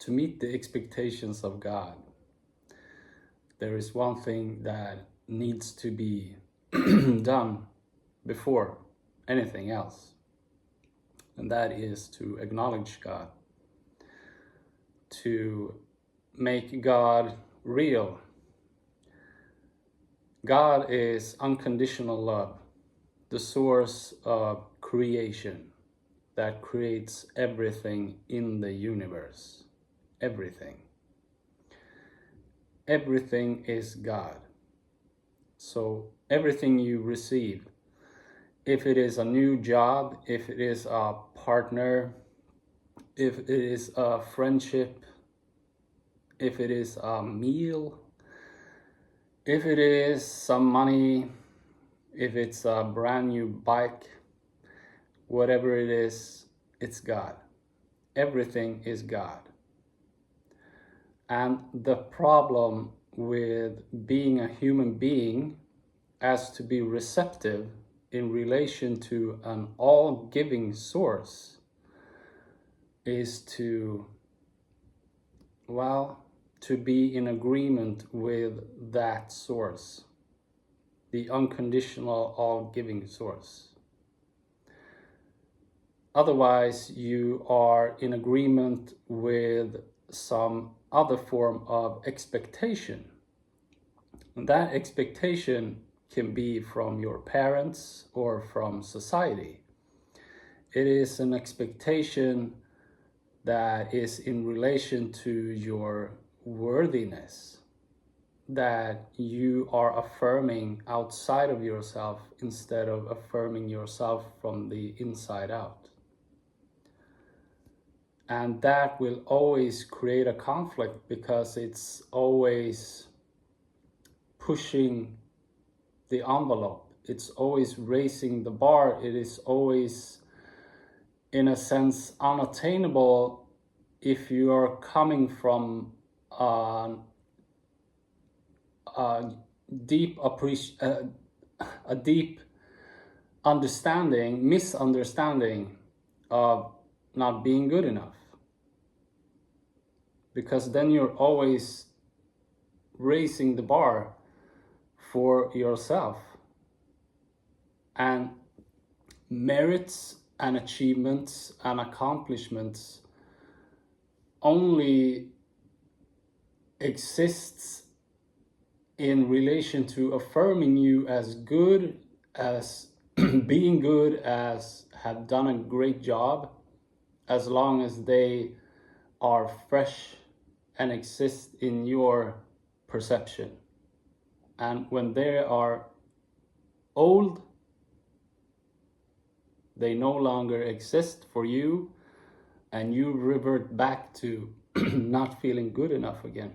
to meet the expectations of God, there is one thing that needs to be done before anything else, and that is to acknowledge God, to make God real. God is unconditional love, the source of creation that creates everything in the universe. Everything. Everything is God. So everything you receive, if it is a new job, if it is a partner, if it is a friendship, if it is a meal, if it is some money, if it's a brand new bike, whatever it is, it's God. Everything is God. And the problem with being a human being as to be receptive in relation to an all-giving source is to be in agreement with that source, the unconditional all-giving source. Otherwise, you are in agreement with some other form of expectation. And that expectation can be from your parents or from society. It is an expectation that is in relation to your worthiness, that you are affirming outside of yourself instead of affirming yourself from the inside out. And that will always create a conflict because it's always pushing the envelope. It's always raising the bar. It is always, in a sense, unattainable if you are coming from a deep misunderstanding of not being good enough. Because then you're always raising the bar for yourself. And merits and achievements and accomplishments only exists in relation to affirming you as good, as being good, as have done a great job, as long as they are fresh and exist in your perception. And when they are old, they no longer exist for you, and you revert back to not feeling good enough again,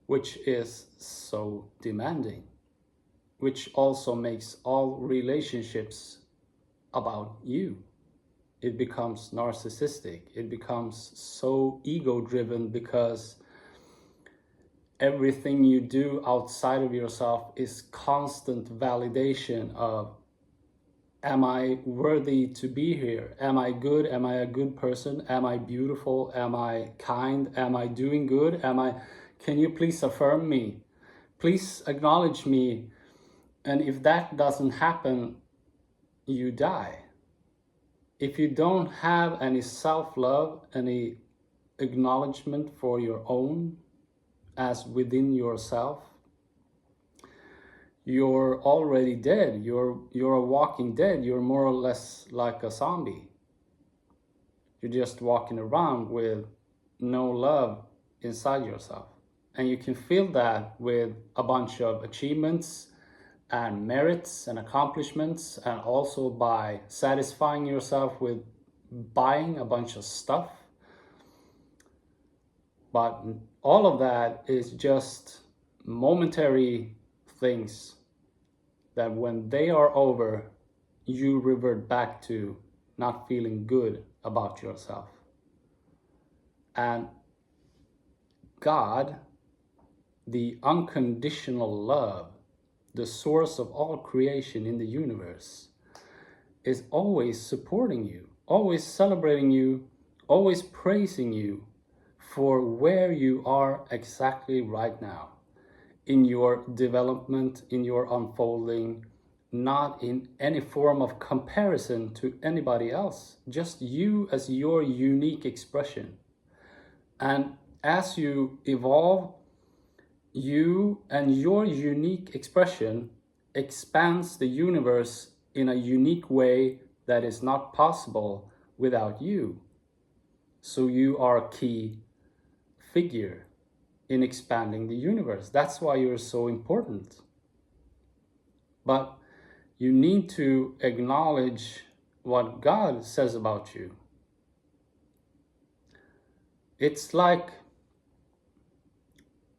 which is so demanding, which also makes all relationships about you. It becomes narcissistic. It becomes so ego-driven because everything you do outside of yourself is constant validation of, am I worthy to be here? Am I good? Am I a good person? Am I beautiful? Am I kind? Am I doing good? Can you please affirm me? Please acknowledge me. And if that doesn't happen, you die. If you don't have any self-love, any acknowledgement for your own as within yourself, you're already dead. You're a walking dead. You're more or less like a zombie. You're just walking around with no love inside yourself. And you can feel that with a bunch of achievements and merits and accomplishments, and also by satisfying yourself with buying a bunch of stuff. But all of that is just momentary things that when they are over, you revert back to not feeling good about yourself. And God, the unconditional love, the source of all creation in the universe, is always supporting you, always celebrating you, always praising you for where you are exactly right now, in your development, in your unfolding, not in any form of comparison to anybody else, just you as your unique expression. And as you evolve, you and your unique expression expands the universe in a unique way that is not possible without you. So you are a key figure in expanding the universe. That's why you're so important. But you need to acknowledge what God says about you. It's like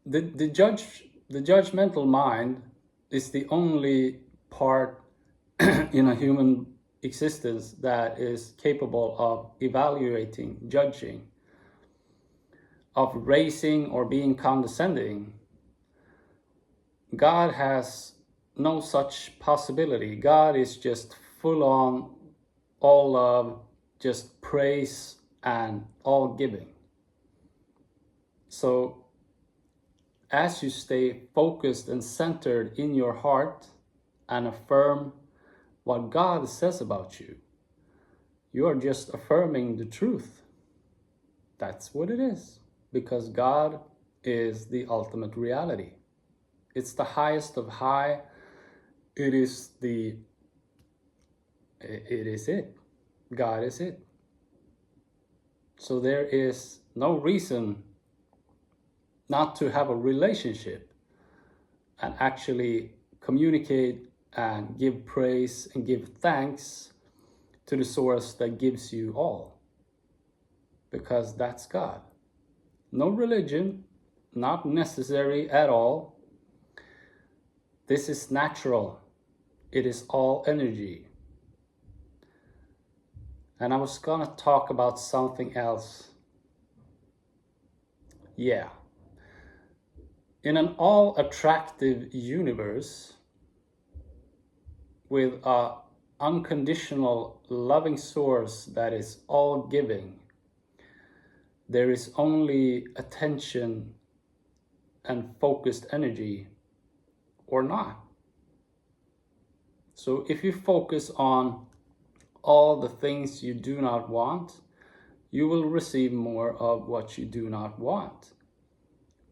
the judgmental mind is the only part in a human existence that is capable of evaluating, judging, of raising or being condescending. God has no such possibility. God is just full on, all love, just praise and all giving. So as you stay focused and centered in your heart and affirm what God says about you, you are just affirming the truth. That's what it is, because God is the ultimate reality. It's the highest of high. It is it. God is it. So there is no reason not to have a relationship and actually communicate and give praise and give thanks to the source that gives you all, because that's God. No religion, not necessary at all. This is natural. It is all energy. And I was gonna talk about something else. Yeah. In an all-attractive universe with an unconditional loving source that is all giving, there is only attention and focused energy or not. So if you focus on all the things you do not want, you will receive more of what you do not want,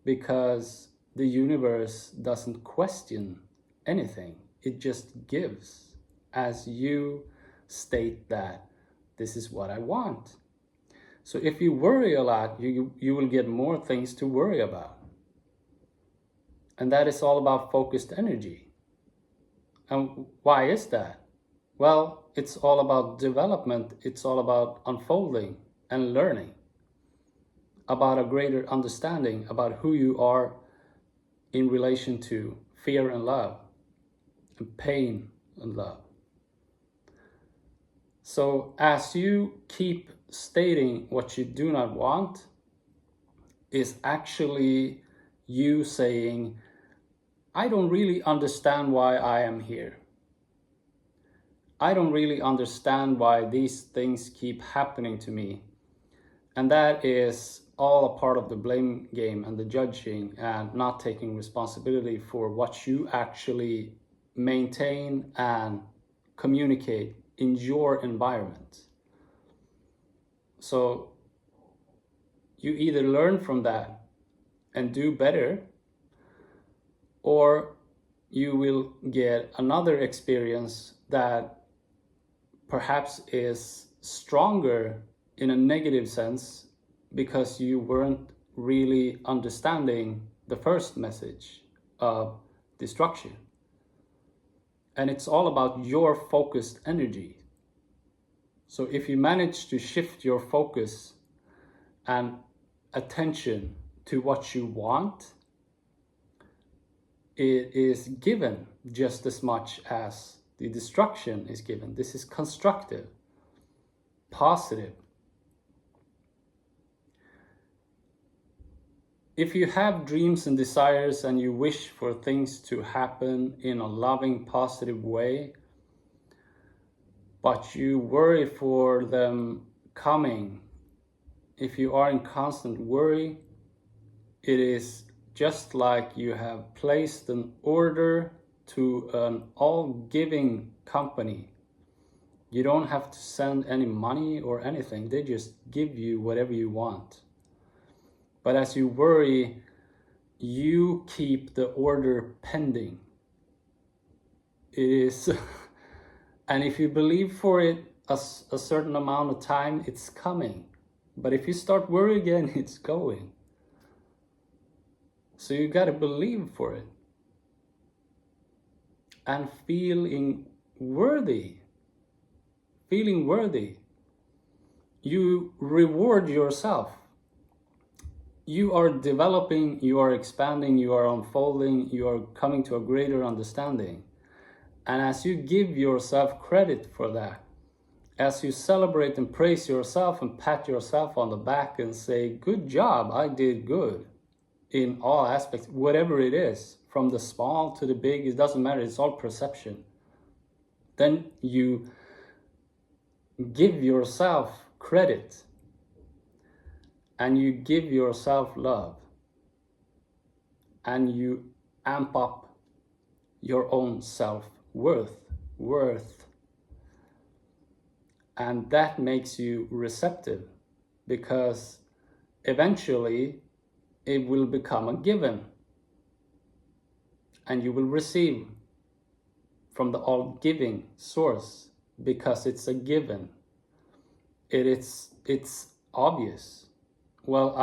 because the universe doesn't question anything. It just gives as you state that this is what I want. So if you worry a lot, you will get more things to worry about. And that is all about focused energy. And why is that? Well, it's all about development. It's all about unfolding and learning, about a greater understanding about who you are in relation to fear and love, and pain and love. So as you keep stating what you do not want, is actually you saying, I don't really understand why I am here. I don't really understand why these things keep happening to me. And that is all a part of the blame game and the judging and not taking responsibility for what you actually maintain and communicate in your environment. So you either learn from that and do better, or you will get another experience that perhaps is stronger in a negative sense, because you weren't really understanding the first message of destruction. And it's all about your focused energy. So if you manage to shift your focus and attention to what you want, it is given just as much as the destruction is given. This is constructive, positive. If you have dreams and desires and you wish for things to happen in a loving, positive way, but you worry for them coming if you are in constant worry, it is just like you have placed an order to an all-giving company. You don't have to send any money or anything. They just give you whatever you want. But as you worry, you keep the order pending. It is, and if you believe for it a certain amount of time, it's coming. But if you start worrying again, it's going. So you got to believe for it and feeling worthy. Feeling worthy. You reward yourself. You are developing, you are expanding, you are unfolding, you are coming to a greater understanding. And as you give yourself credit for that, as you celebrate and praise yourself and pat yourself on the back and say, good job, I did good in all aspects, whatever it is, from the small to the big, it doesn't matter, it's all perception. Then you give yourself credit and you give yourself love and you amp up your own self-worth. And that makes you receptive, because eventually it will become a given and you will receive from the all-giving source, because it's a given. It's obvious. Well,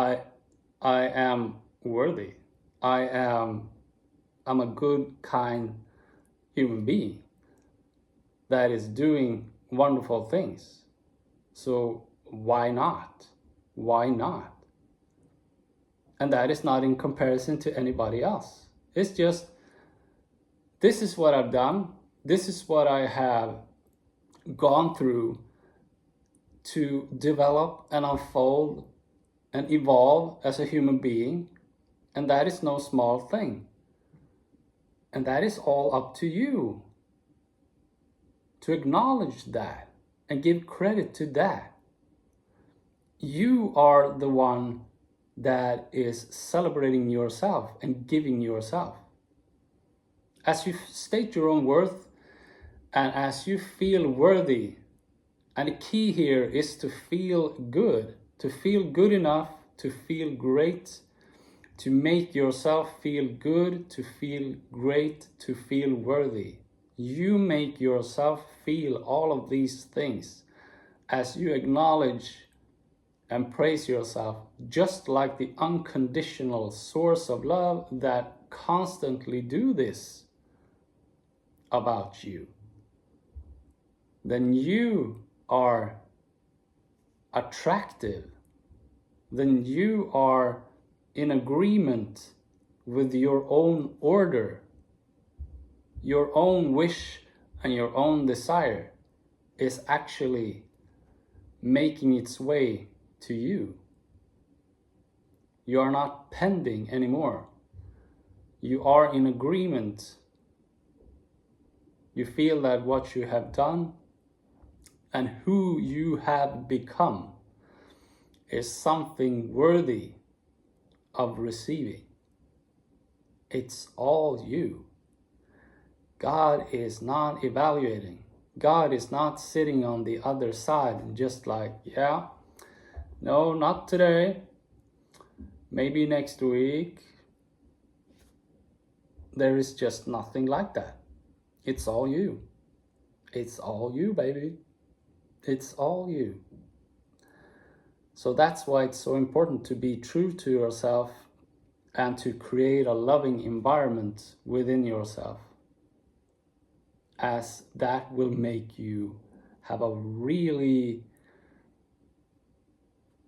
I am worthy. I'm a good, kind human being that is doing wonderful things. So why not? Why not? And that is not in comparison to anybody else. It's just, this is what I've done. This is what I have gone through to develop and unfold and evolve as a human being. And that is no small thing. And that is all up to you to acknowledge that and give credit to that. You are the one that is celebrating yourself and giving yourself. As you state your own worth and as you feel worthy, and the key here is to feel good enough, to feel great, to make yourself feel good, to feel great, to feel worthy. You make yourself feel all of these things as you acknowledge and praise yourself, just like the unconditional source of love that constantly do this about you. Then you are attractive. Then you are in agreement with your own order. Your own wish and your own desire is actually making its way to you. You are not pending anymore. You are in agreement. You feel that what you have done and who you have become is something worthy of receiving. It's all you. God is not evaluating. God is not sitting on the other side and just like, yeah, no, not today, maybe next week. There is just nothing like that. It's all you. It's all you, baby. It's all you. So that's why it's so important to be true to yourself and to create a loving environment within yourself, as that will make you have a really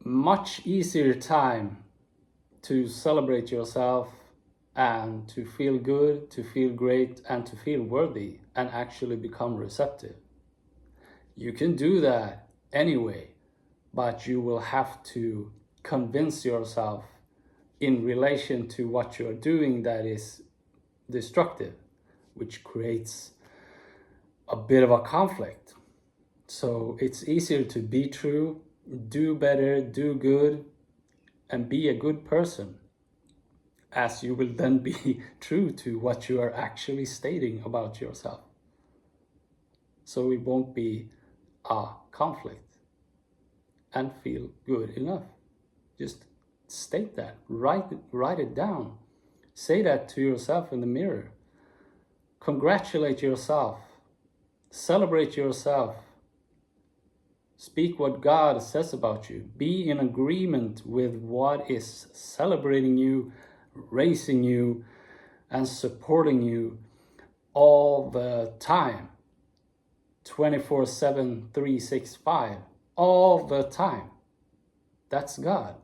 much easier time to celebrate yourself and to feel good, to feel great, and to feel worthy and actually become receptive. You can do that anyway, but you will have to convince yourself in relation to what you're doing that is destructive, which creates a bit of a conflict. So it's easier to be true do better, do good, and be a good person, as you will then be true to what you are actually stating about yourself. So it won't be a conflict, and feel good enough. Just state that, write it down. Say that to yourself in the mirror. Congratulate yourself. Celebrate yourself. Speak what God says about you. Be in agreement with what is celebrating you, raising you, and supporting you all the time. 24/7, 365. All the time. That's God.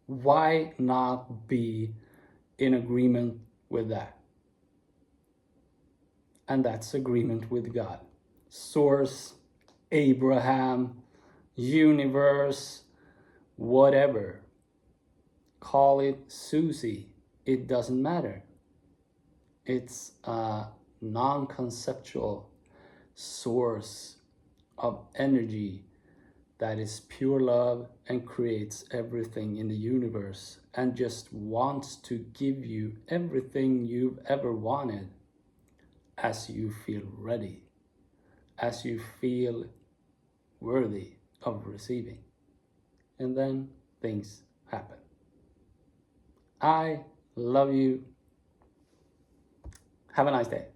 Why not be in agreement with that? And that's agreement with God. Source, Abraham, universe, whatever. Call it Susie. It doesn't matter. It's a non-conceptual source of energy that is pure love and creates everything in the universe and just wants to give you everything you've ever wanted as you feel ready, as you feel worthy of receiving. And then things happen. I love you. Have a nice day.